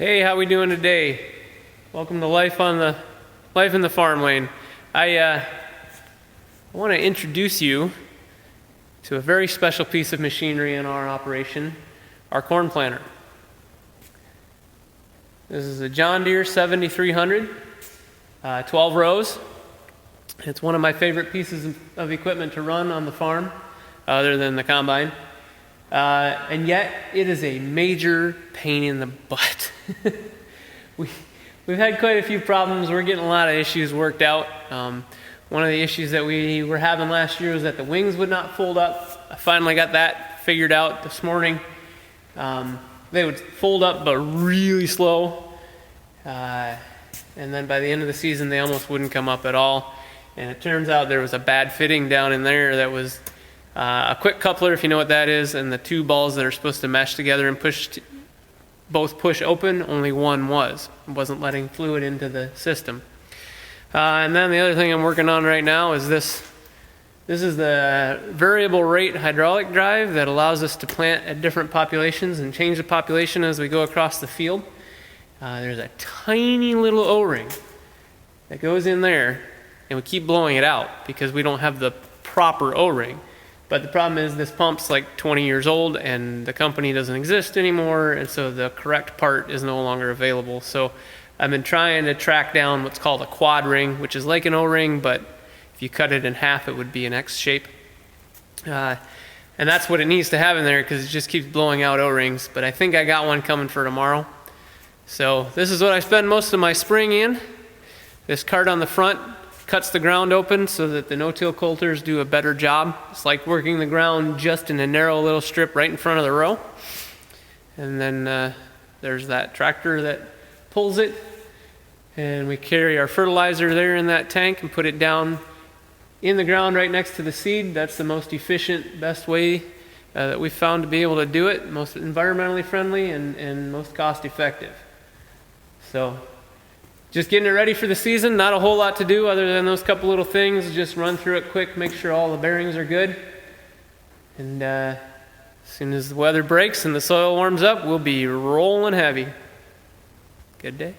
Hey, how we doing today? Welcome to Life in the Farm Lane. I want to introduce you to a very special piece of machinery in our operation, our corn planter. This is a John Deere 7300, 12 rows. It's one of my favorite pieces of equipment to run on the farm, other than the combine. And yet, it is a major pain in the butt. We've had quite a few problems. We're getting a lot of issues worked out. One of the issues that we were having last year was that the wings would not fold up. I finally got that figured out this morning. They would fold up, but really slow. And then by the end of the season, they almost wouldn't come up at all. And it turns out there was a bad fitting down in there that was a quick coupler, if you know what that is, and the two balls that are supposed to mesh together and both push open, only one wasn't letting fluid into the system. And then the other thing I'm working on right now is this. This is the variable rate hydraulic drive that allows us to plant at different populations and change the population as we go across the field. There's a tiny little O-ring that goes in there, and we keep blowing it out because we don't have the proper O-ring. But the problem is this pump's like 20 years old and the company doesn't exist anymore, and so the correct part is no longer available. So I've been trying to track down what's called a quad ring, which is like an O-ring, but if you cut it in half, it would be an X shape. And that's what it needs to have in there because it just keeps blowing out O-rings. But I think I got one coming for tomorrow. So this is what I spend most of my spring in. This cart on the front cuts the ground open so that the no-till coulters do a better job. It's like working the ground just in a narrow little strip right in front of the row. And then there's that tractor that pulls it. And we carry our fertilizer there in that tank and put it down in the ground right next to the seed. That's the most efficient, best way that we've found to be able to do it. Most environmentally friendly and most cost effective. So just getting it ready for the season. Not a whole lot to do other than those couple little things. Just run through it quick, make sure all the bearings are good. And as soon as the weather breaks and the soil warms up, we'll be rolling heavy. Good day.